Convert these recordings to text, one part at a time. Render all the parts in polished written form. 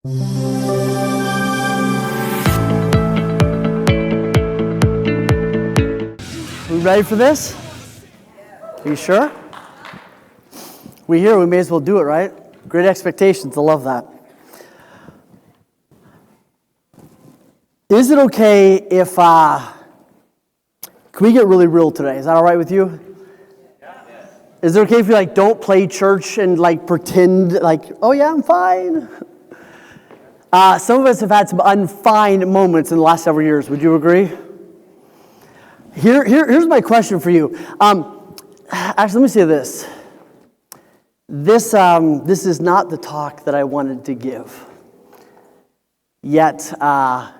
We ready for this? Are you sure? We may as well do it, right? Great expectations, I love that. Is it okay if, can we get really real today? Is that all right with you? Is it okay if you don't play church and pretend oh yeah, I'm fine? Some of us have had some unfine moments in the last several years. Would you agree? Here's my question for you. Actually, let me say this. This is not the talk that I wanted to give. Yet, God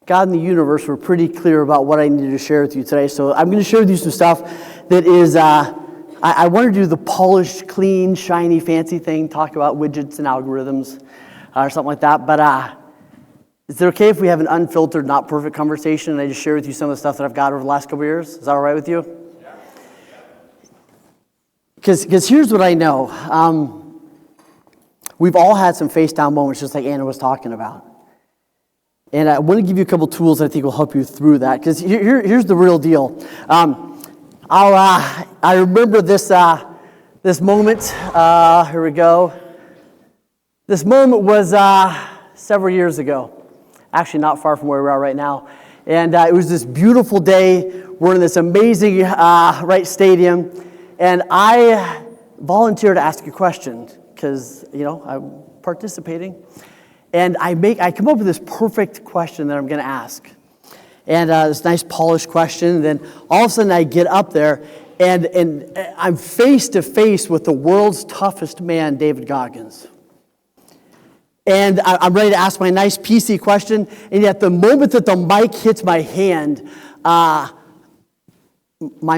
and the universe were pretty clear about what I needed to share with you today. So I'm going to share with you some stuff that is, I want to do the polished, clean, shiny, fancy thing, talk about widgets and algorithms or something like that. But is it okay if we have an unfiltered, not perfect conversation and I just share with you some of the stuff that I've got over the last couple of years? Is that all right with you? Because here's what I know. We've all had some face-down moments, just like Anna was talking about. And I want to give you a couple tools that I think will help you through that. Because here's the real deal. I remember this moment. Here we go. This moment was several years ago. Actually, not far from where we are right now. And it was this beautiful day. We're in this amazing stadium. And I volunteered to ask a question because, I'm participating. And I come up with this perfect question that I'm going to ask. And this nice polished question. And then all of a sudden I get up there and I'm face to face with the world's toughest man, David Goggins. And I'm ready to ask my nice PC question. And yet the moment that the mic hits my hand, my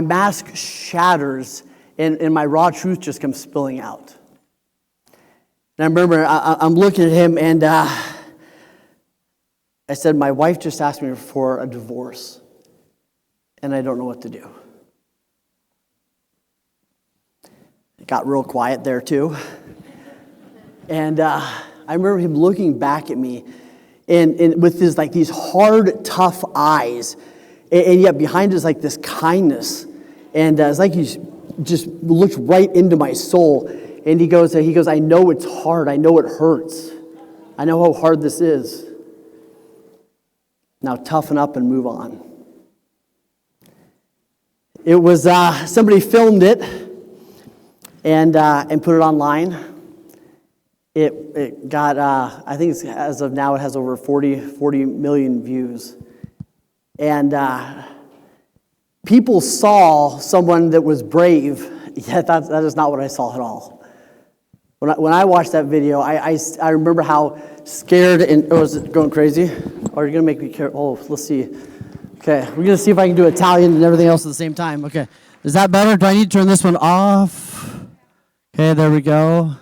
mask shatters and my raw truth just comes spilling out. And I remember I'm looking at him and I said, my wife just asked me for a divorce and I don't know what to do. It got real quiet there too. And I remember him looking back at me and with his these hard, tough eyes. And yet behind is this kindness. And it's like he just looked right into my soul. And he goes, I know it's hard. I know it hurts. I know how hard this is. Now toughen up and move on. It was, somebody filmed it and put it online. It got, I think as of now, it has over 40 million views. And people saw someone that was brave, yet that is not what I saw at all. When I watched that video, I remember how scared and, is it going crazy? Or are you going to make me care? Oh, let's see. Okay, we're going to see if I can do Italian and everything else at the same time. Okay, is that better? Do I need to turn this one off? Okay, there we go.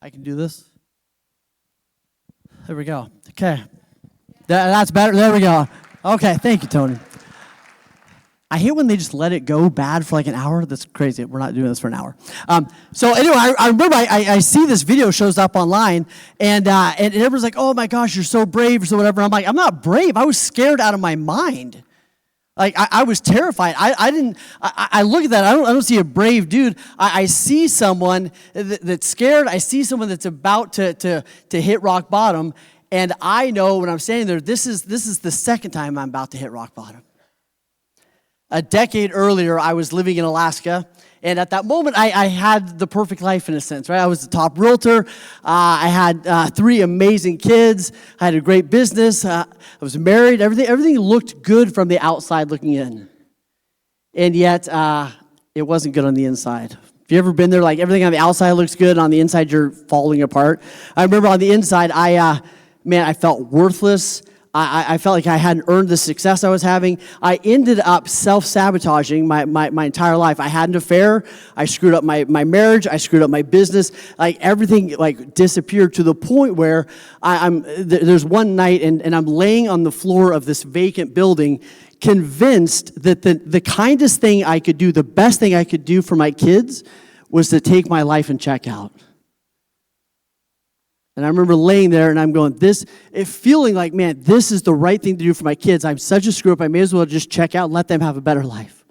I can do this. There we go. Okay. That's better. There we go. Okay, thank you, Tony. I hate when they just let it go bad for an hour. That's crazy. We're not doing this for an hour. So anyway, I remember I see this video shows up online, and everyone's like, "Oh my gosh, you're so brave," or so whatever. I'm like, I'm not brave. I was scared out of my mind. I was terrified. I look at that. I don't see a brave dude. I see someone that's scared. I see someone that's about to hit rock bottom, and I know when I'm standing there, this is the second time I'm about to hit rock bottom. A decade earlier, I was living in Alaska, and at that moment, I had the perfect life in a sense, right? I was the top realtor. I had 3 amazing kids. I had a great business. I was married. Everything looked good from the outside looking in, and yet it wasn't good on the inside. Have you ever been there? Everything on the outside looks good, and on the inside, you're falling apart. I remember on the inside, I felt worthless. I felt like I hadn't earned the success I was having. I ended up self-sabotaging my entire life. I had an affair. I screwed up my marriage. I screwed up my business. Everything disappeared to the point where there's one night and I'm laying on the floor of this vacant building, convinced that the kindest thing I could do, the best thing I could do for my kids was to take my life and check out. And I remember laying there and I'm going, feeling like, man, this is the right thing to do for my kids. I'm such a screw up. I may as well just check out and let them have a better life.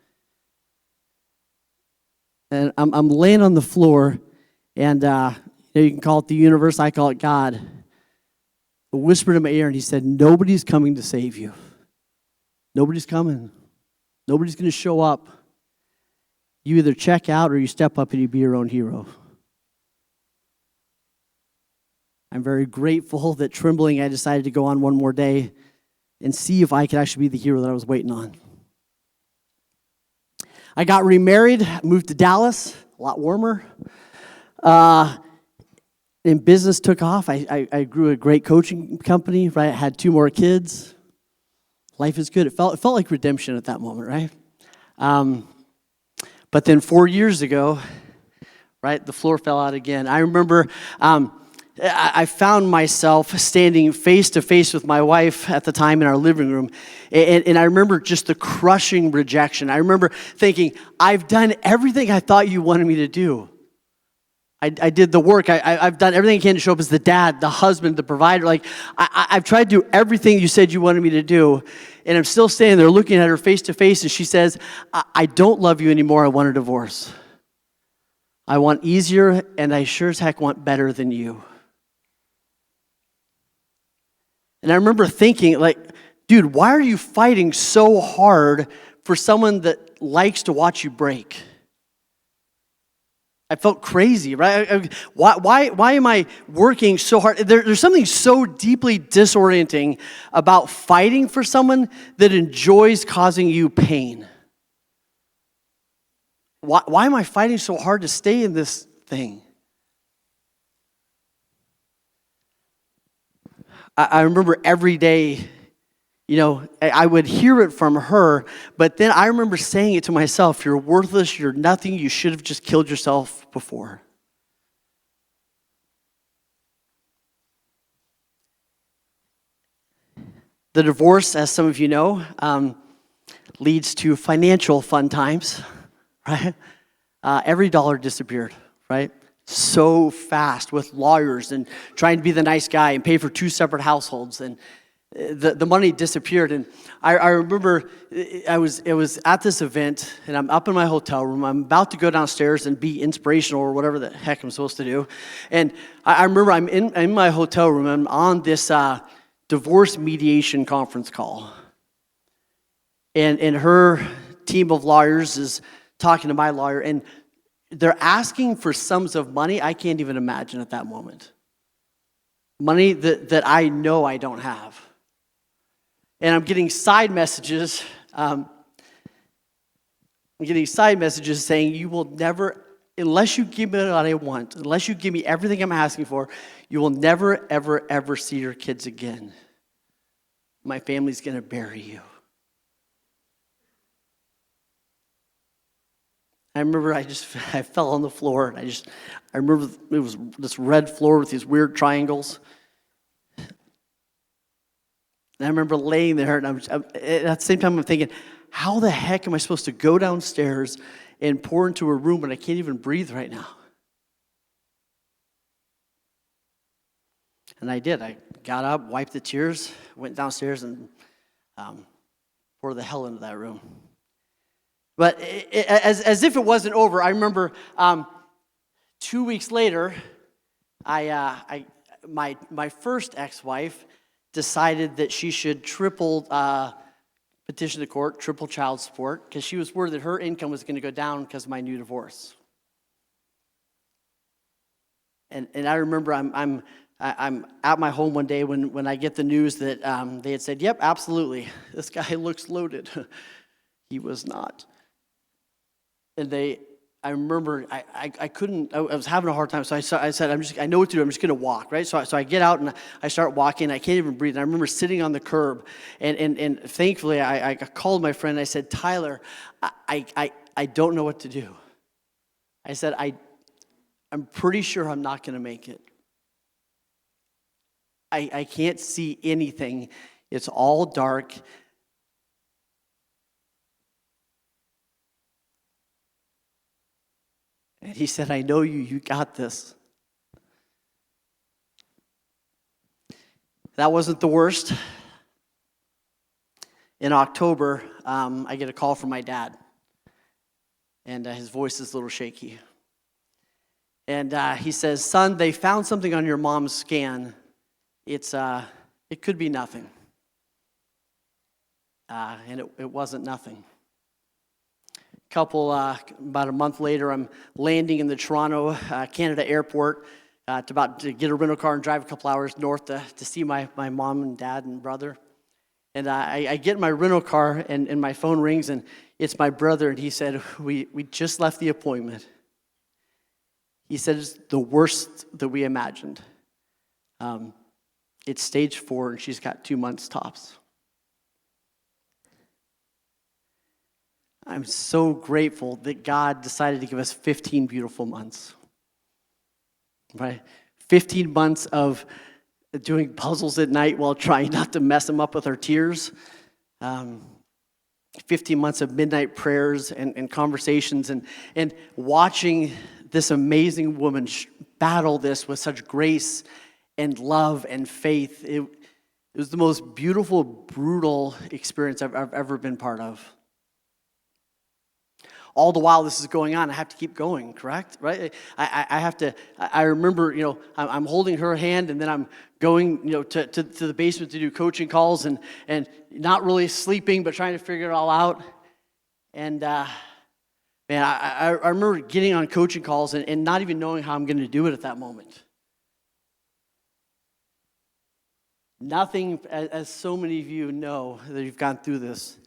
And I'm laying on the floor, and you can call it the universe, I call it God. He whispered in my ear, and he said, nobody's coming to save you. Nobody's coming. Nobody's going to show up. You either check out or you step up and you be your own hero. I'm very grateful that trembling, I decided to go on one more day and see if I could actually be the hero that I was waiting on. I got remarried, moved to Dallas, a lot warmer. And business took off. I grew a great coaching company, right? I had 2 more kids. Life is good. It felt like redemption at that moment, right? But then 4 years ago, right, the floor fell out again. I remember I found myself standing face to face with my wife at the time in our living room, and I remember just the crushing rejection. I remember thinking, I've done everything I thought you wanted me to do. I did the work. I've done everything I can to show up as the dad, the husband, the provider. Like, I've tried to do everything you said you wanted me to do, and I'm still standing there looking at her face to face, and she says, I don't love you anymore. I want a divorce. I want easier, and I sure as heck want better than you. And I remember thinking, like, dude, why are you fighting so hard for someone that likes to watch you break? I felt crazy, right? Why am I working so hard? There's something so deeply disorienting about fighting for someone that enjoys causing you pain. Why am I fighting so hard to stay in this thing? I remember every day, I would hear it from her, but then I remember saying it to myself, you're worthless, you're nothing, you should have just killed yourself before. The divorce, as some of you know, leads to financial fun times, right? Every dollar disappeared, right? So fast with lawyers and trying to be the nice guy and pay for 2 separate households, and the money disappeared. And I remember it was at this event, and I'm up in my hotel room. I'm about to go downstairs and be inspirational or whatever the heck I'm supposed to do. And I remember I'm in my hotel room. I'm on this divorce mediation conference call, and her team of lawyers is talking to my lawyer, and they're asking for sums of money I can't even imagine at that moment. Money that I know I don't have. And I'm getting side messages. Saying, you will never, unless you give me what I want, unless you give me everything I'm asking for, you will never, ever, ever see your kids again. My family's going to bury you. I remember I fell on the floor, and I remember it was this red floor with these weird triangles. And I remember laying there, and at the same time I'm thinking, how the heck am I supposed to go downstairs and pour into a room when I can't even breathe right now? And I did. I got up, wiped the tears, went downstairs, and poured the hell into that room. But as if it wasn't over, I remember 2 weeks later, my first ex-wife decided that she should triple petition the court, triple child support, because she was worried that her income was going to go down because of my new divorce. And I remember I'm at my home one day when I get the news that they had said, yep, absolutely, this guy looks loaded. He was not. And I remember I couldn't, I was having a hard time, so I said, I know what to do, I'm just going to walk, right? So I get out and I start walking, I can't even breathe, and I remember sitting on the curb, and thankfully I called my friend, and I said, Tyler, I don't know what to do. I said, I'm pretty sure I'm not going to make it. I can't see anything, it's all dark. And he said, I know you got this. That wasn't the worst. In October, I get a call from my dad, and his voice is a little shaky. And he says, "Son, they found something on your mom's scan. It could be nothing." And it wasn't nothing. About a month later, I'm landing in the Toronto, Canada airport to get a rental car and drive a couple hours north to see my mom and dad and brother. And I get in my rental car, and my phone rings, and it's my brother, and he said, we just left the appointment. He said it's the worst that we imagined. It's stage 4, and she's got 2 months tops. I'm so grateful that God decided to give us 15 beautiful months. Right? 15 months of doing puzzles at night while trying not to mess them up with our tears. 15 months of midnight prayers and conversations and watching this amazing woman battle this with such grace and love and faith. It was the most beautiful, brutal experience I've ever been part of. All the while this is going on, I have to keep going, correct? Right? I remember, I'm holding her hand, and then I'm going, to the basement to do coaching calls and not really sleeping, but trying to figure it all out. And, I remember getting on coaching calls and not even knowing how I'm going to do it at that moment. Nothing, as so many of you know that you've gone through this,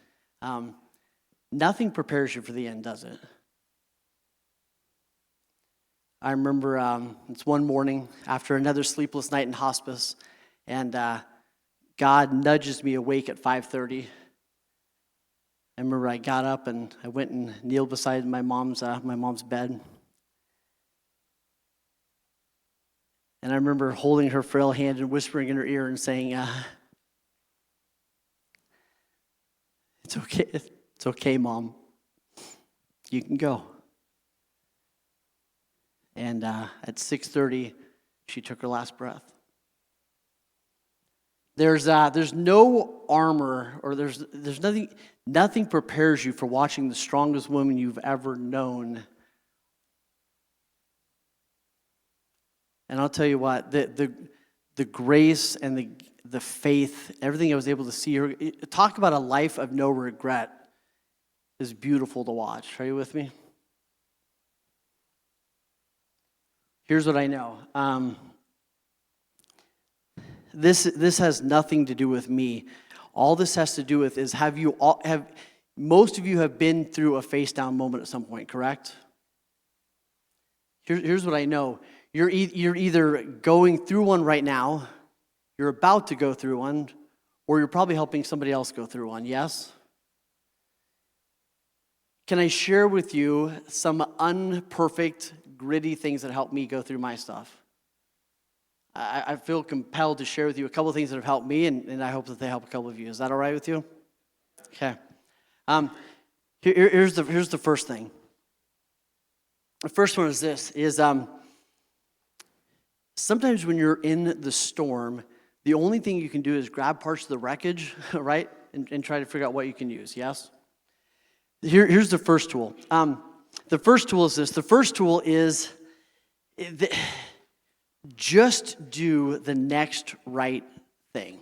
nothing prepares you for the end, does it? I remember it's one morning after another sleepless night in hospice, and God nudges me awake at 5:30. I remember I got up and I went and kneeled beside my mom's bed. And I remember holding her frail hand and whispering in her ear and saying, "It's okay. It's okay, Mom. You can go." And at 6:30, she took her last breath. There's no armor, or there's nothing prepares you for watching the strongest woman you've ever known. And I'll tell you what, the grace and the faith, everything I was able to see her, talk about a life of no regret, is beautiful to watch. Are you with me? Here's what I know. This has nothing to do with me. All this has to do with is have most of you have been through a face down moment at some point, correct? Here's what I know. You're either going through one right now, you're about to go through one, or you're probably helping somebody else go through one. Yes? Can I share with you some unperfect, gritty things that helped me go through my stuff? I feel compelled to share with you a couple of things that have helped me, and I hope that they help a couple of you. Is that all right with you? Okay. Here's the first thing. The first one is this, sometimes when you're in the storm, the only thing you can do is grab parts of the wreckage, right, and try to figure out what you can use, yes? Here's the first tool. The first tool is this. The first tool is just do the next right thing.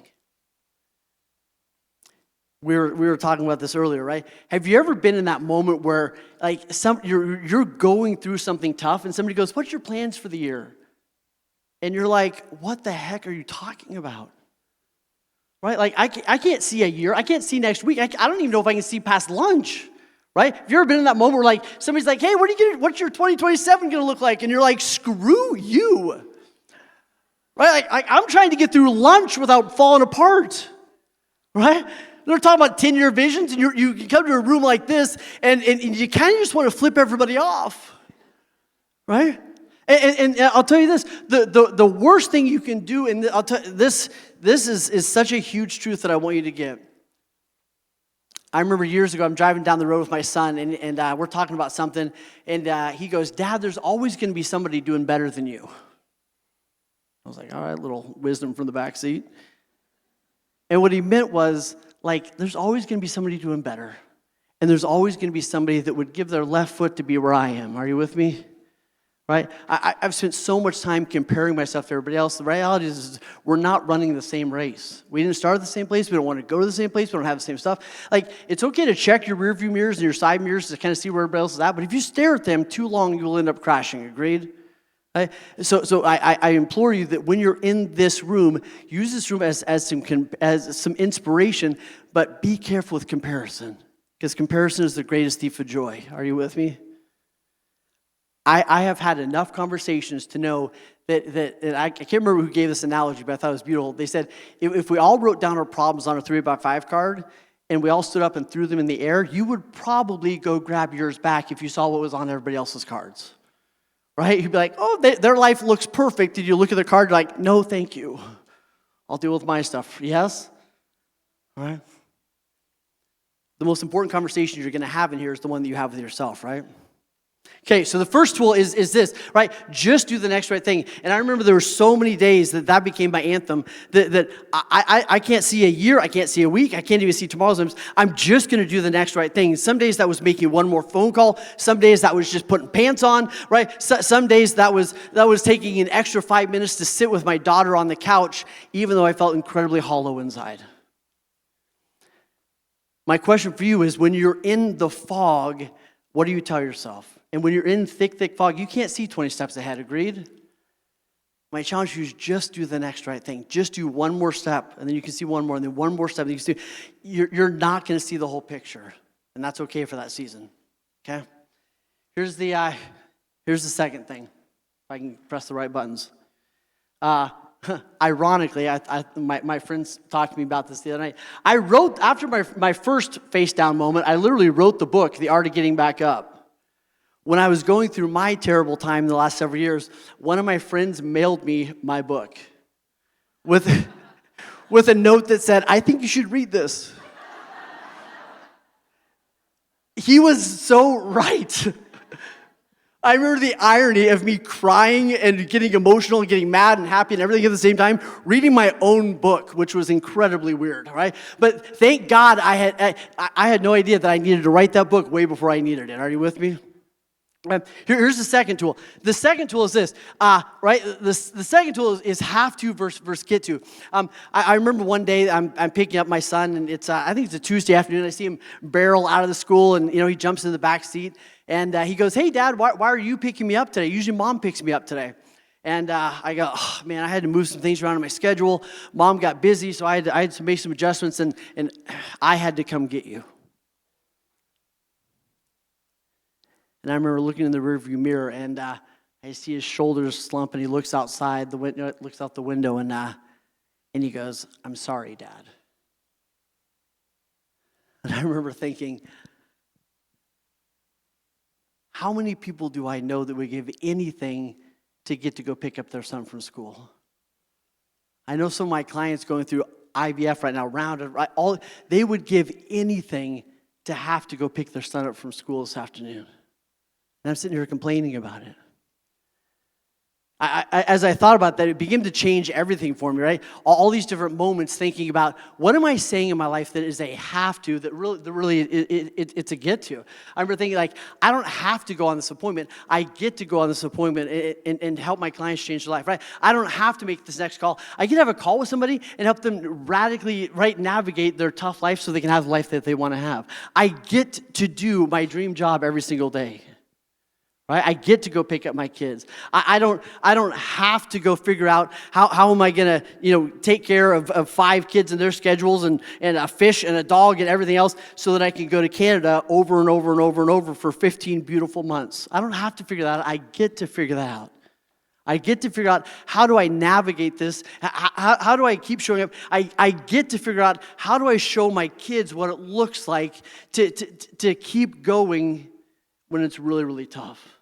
We were talking about this earlier, right? Have you ever been in that moment where you're going through something tough and somebody goes, "What's your plans for the year?" And you're like, "What the heck are you talking about?" Right? Like I can't see a year. I can't see next week. I don't even know if I can see past lunch. Right? Have you ever been in that moment where somebody's like, "Hey, what's your 2027 going to look like?" And you're like, "Screw you." Right? I'm trying to get through lunch without falling apart. Right? They're talking about 10-year visions, and you come to a room like this, and you kind of just want to flip everybody off. Right? And I'll tell you this, the worst thing you can do, and I'll tell you, this is such a huge truth that I want you to get. I remember years ago, I'm driving down the road with my son, and we're talking about something, and he goes, "Dad, there's always going to be somebody doing better than you." I was like, all right, little wisdom from the back seat. And what he meant was, like, there's always going to be somebody doing better. And there's always going to be somebody that would give their left foot to be where I am. Are you with me? Right? I've spent so much time comparing myself to everybody else. The reality is we're not running the same race. We didn't start at the same place. We don't want to go to the same place. We don't have the same stuff. Like, it's okay to check your rearview mirrors and your side mirrors to kind of see where everybody else is at. But if you stare at them too long, you will end up crashing. Agreed? Right? So I implore you that when you're in this room, use this room as some inspiration, but be careful with comparison. Because comparison is the greatest thief of joy. Are you with me? I have had enough conversations to know that I can't remember who gave this analogy, but I thought it was beautiful. They said, if we all wrote down our problems on a 3x5 card, and we all stood up and threw them in the air, you would probably go grab yours back if you saw what was on everybody else's cards. Right? You'd be like, oh, their life looks perfect. Did you look at the card? You're like, no, thank you. I'll deal with my stuff. Yes? All right? The most important conversation you're going to have in here is the one that you have with yourself, right? Okay, so the first tool is this, right? Just do the next right thing. And I remember there were so many days that became my anthem that I can't see a year, I can't see a week, I can't even see tomorrow's. I'm just going to do the next right thing. Some days that was making one more phone call. Some days that was just putting pants on, right? Some days that was taking an extra 5 minutes to sit with my daughter on the couch, even though I felt incredibly hollow inside. My question for you is, when you're in the fog, what do you tell yourself? And when you're in thick fog, you can't see 20 steps ahead, agreed? My challenge to you is just do the next right thing. Just do one more step, and then you can see one more, and then one more step. And you can see, you're not going to see the whole picture, and that's okay for that season, okay? Here's the second thing, if I can press the right buttons. Ironically, my friends talked to me about this the other night. I wrote, after my first face down moment, I literally wrote the book, The Art of Getting Back Up. When I was going through my terrible time in the last several years, one of my friends mailed me my book with a note that said, I think you should read this. He was so right. I remember the irony of me crying and getting emotional and getting mad and happy and everything at the same time, reading my own book, which was incredibly weird, right? But thank God I had no idea that I needed to write that book way before I needed it. Are you with me? Here's the second tool. The second tool is this, right? The second tool is have to versus get to. I remember one day I'm picking up my son, and it's I think it's a Tuesday afternoon. I see him barrel out of the school, and he jumps in the back seat, and he goes, "Hey, Dad, why are you picking me up today? Usually Mom picks me up today." And I go, oh, man, I had to move some things around in my schedule. Mom got busy, so I had to make some adjustments, and I had to come get you. And I remember looking in the rearview mirror, and I see his shoulders slump, and he looks outside the window, looks out the window, and he goes, "I'm sorry, Dad." And I remember thinking, how many people do I know that would give anything to get to go pick up their son from school? I know some of my clients going through IVF right now, they would give anything to have to go pick their son up from school this afternoon. And I'm sitting here complaining about it. As I thought about that, it began to change everything for me, right? All these different moments thinking about, what am I saying in my life that is a have to, that really it's a get to? I remember thinking, like, I don't have to go on this appointment. I get to go on this appointment and help my clients change their life, right? I don't have to make this next call. I get to have a call with somebody and help them radically, right, navigate their tough life so they can have the life that they want to have. I get to do my dream job every single day. Right? I get to go pick up my kids. I don't have to go figure out how am I going to, take care of 5 kids and their schedules and a fish and a dog and everything else so that I can go to Canada over and over and over and over for 15 beautiful months. I don't have to figure that out. I get to figure that out. I get to figure out, how do I navigate this? How do I keep showing up? I get to figure out, how do I show my kids what it looks like to keep going when it's really, really tough.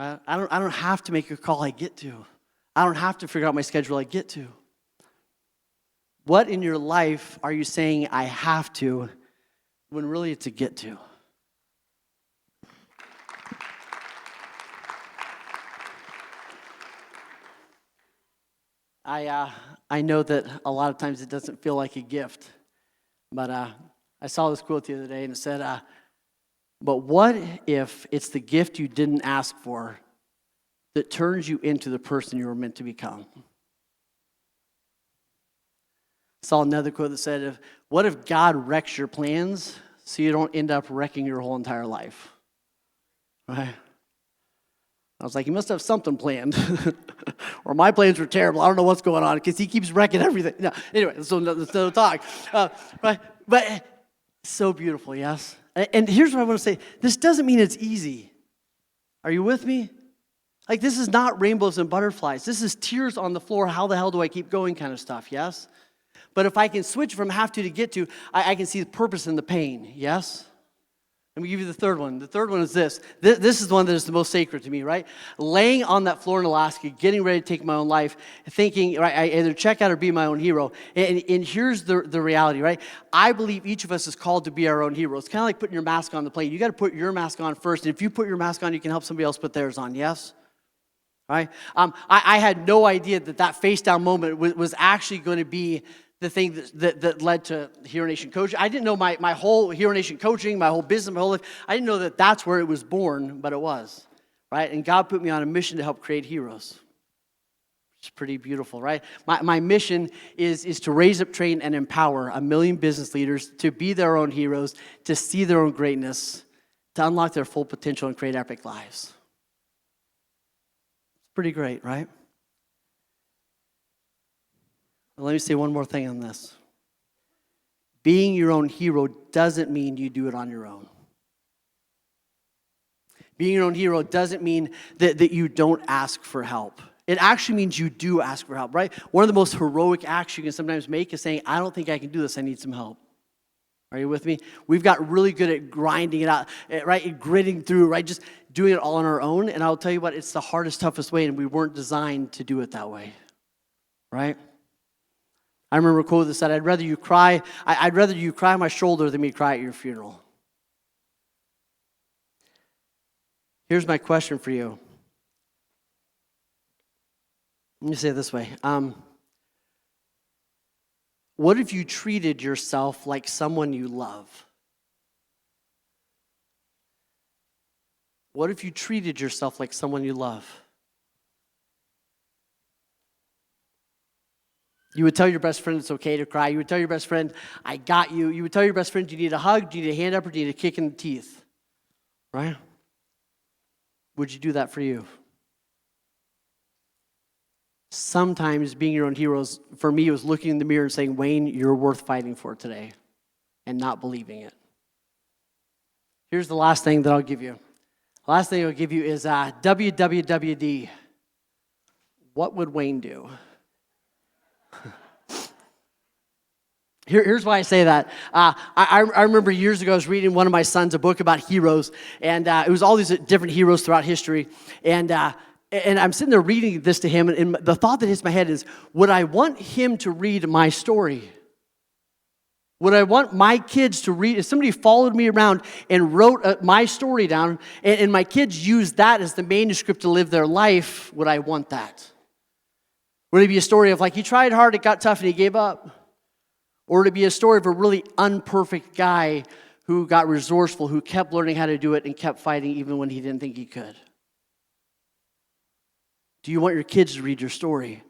I don't have to make a call, I get to. I don't have to figure out my schedule, I get to. What in your life are you saying I have to when really it's a get to? I I know that a lot of times it doesn't feel like a gift, but I saw this quote the other day, and it said, but what if it's the gift you didn't ask for that turns you into the person you were meant to become? Saw another quote that said, what if God wrecks your plans so you don't end up wrecking your whole entire life? Right? I was like, he must have something planned. Or my plans were terrible. I don't know what's going on because he keeps wrecking everything. No, anyway, so let's no talk. Right? But so beautiful, yes? And here's what I want to say. This doesn't mean it's easy. Are you with me? Like, this is not rainbows and butterflies. This is tears on the floor. How the hell do I keep going kind of stuff, yes? But if I can switch from have to get to, I can see the purpose in the pain, yes? Let me give you the third one. The third one is this. This is the one that is the most sacred to me, right? Laying on that floor in Alaska, getting ready to take my own life, thinking, right, I either check out or be my own hero. And here's the reality, right? I believe each of us is called to be our own hero. It's kind of like putting your mask on the plane. You got to put your mask on first. And if you put your mask on, you can help somebody else put theirs on, yes? Right? I had no idea that face down moment was actually going to be the thing that led to Hero Nation coaching. I didn't know my whole Hero Nation coaching, my whole business, my whole life. I didn't know that that's where it was born, but it was, right? And God put me on a mission to help create heroes. It's pretty beautiful, right? My mission is to raise up, train, and empower 1 million business leaders to be their own heroes, to see their own greatness, to unlock their full potential and create epic lives. It's pretty great, right? Let me say one more thing on this. Being your own hero doesn't mean you do it on your own. Being your own hero doesn't mean that you don't ask for help. It actually means you do ask for help, right? One of the most heroic acts you can sometimes make is saying, I don't think I can do this, I need some help. Are you with me? We've got really good at grinding it out, right? Gritting through, right? Just doing it all on our own. And I'll tell you what, it's the hardest, toughest way, and we weren't designed to do it that way, right? I remember a quote that said, I'd rather you cry on my shoulder than me cry at your funeral. Here's my question for you. Let me say it this way. What if you treated yourself like someone you love? What if you treated yourself like someone you love? You would tell your best friend it's okay to cry. You would tell your best friend, I got you. You would tell your best friend, do you need a hug? Do you need a hand up? Or do you need a kick in the teeth? Right? Would you do that for you? Sometimes being your own heroes, for me, was looking in the mirror and saying, Wayne, you're worth fighting for today, and not believing it. Here's the last thing that I'll give you. The last thing I'll give you is WWWD. What would Wayne do? Here's why I say that. I remember years ago I was reading one of my sons a book about heroes, and it was all these different heroes throughout history. And I'm sitting there reading this to him, and the thought that hits my head is, would I want him to read my story? Would I want my kids to read? If somebody followed me around and wrote my story down, and my kids used that as the manuscript to live their life, would I want that? Would it be a story of like, he tried hard, it got tough, and he gave up? Or would it be a story of a really unperfect guy who got resourceful, who kept learning how to do it and kept fighting even when he didn't think he could? Do you want your kids to read your story?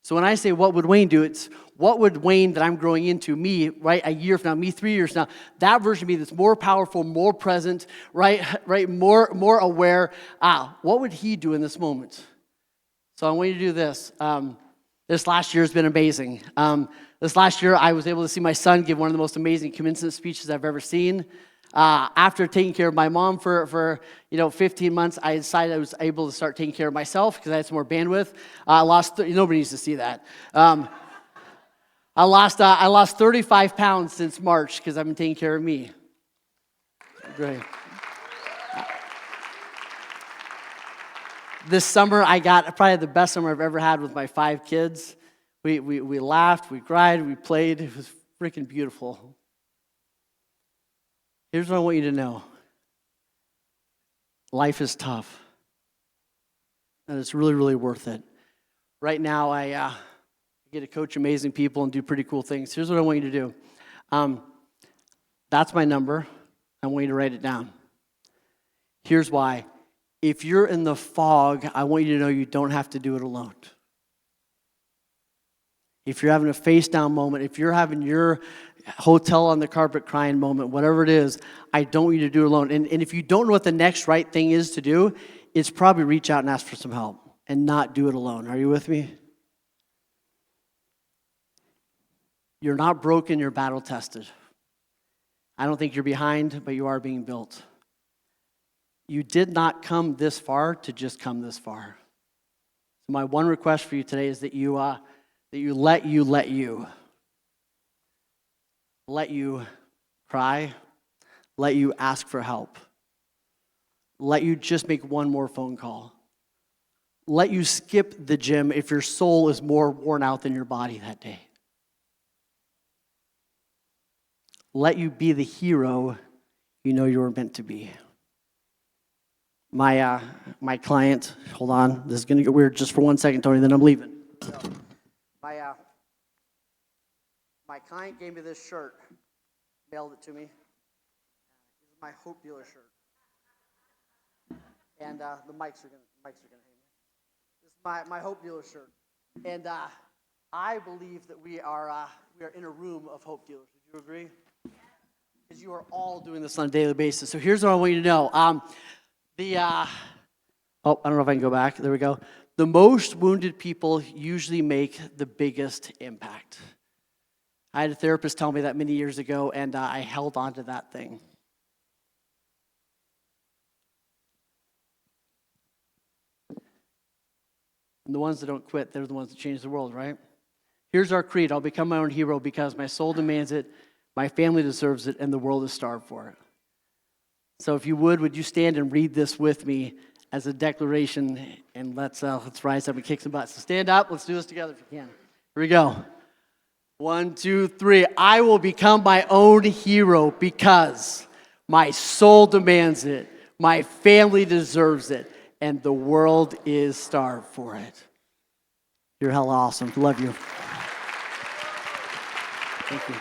So when I say what would Wayne do, it's what would Wayne that I'm growing into, me, right, a year from now, me 3 years from now, that version of me that's more powerful, more present, right, more aware, what would he do in this moment? So I want you to do this. This last year has been amazing. This last year, I was able to see my son give one of the most amazing commencement speeches I've ever seen. After taking care of my mom for 15 months, I decided I was able to start taking care of myself because I had some more bandwidth. Nobody needs to see that. I lost 35 pounds since March because I've been taking care of me. Great. This summer, I got probably the best summer I've ever had with my 5 kids. We laughed, we cried, we played. It was freaking beautiful. Here's what I want you to know. Life is tough. And it's really, really worth it. Right now, I I get to coach amazing people and do pretty cool things. Here's what I want you to do. That's my number. I want you to write it down. Here's why. If you're in the fog, I want you to know you don't have to do it alone. If you're having a face-down moment, if you're having your hotel on the carpet crying moment, whatever it is, I don't want you to do it alone. And if you don't know what the next right thing is to do, it's probably reach out and ask for some help and not do it alone. Are you with me? You're not broken, you're battle tested. I don't think you're behind, but you are being built. You did not come this far to just come this far. So my one request for you today is that you let you cry, let you ask for help, let you just make one more phone call, let you skip the gym if your soul is more worn out than your body that day. Let you be the hero you know you were meant to be. My client, hold on, this is going to get weird just for 1 second, Tony, then I'm leaving. So, my client gave me this shirt, mailed it to me. This is my Hope Dealer shirt. And the mics are gonna hang me. This is my Hope Dealer shirt. And I believe that we are in a room of Hope Dealers. Would you agree? Because you are all doing this on a daily basis. So here's what I want you to know. I don't know if I can go back. There we go. The most wounded people usually make the biggest impact. I had a therapist tell me that many years ago, and I held on to that thing. And the ones that don't quit, they're the ones that change the world, right? Here's our creed. I'll become my own hero because my soul demands it, my family deserves it, and the world is starved for it. So if you would you stand and read this with me as a declaration, and let's rise up and kick some butts. So stand up. Let's do this together if you can. Here we go. 1, 2, 3. I will become my own hero because my soul demands it, my family deserves it, and the world is starved for it. You're hella awesome. Love you. Thank you.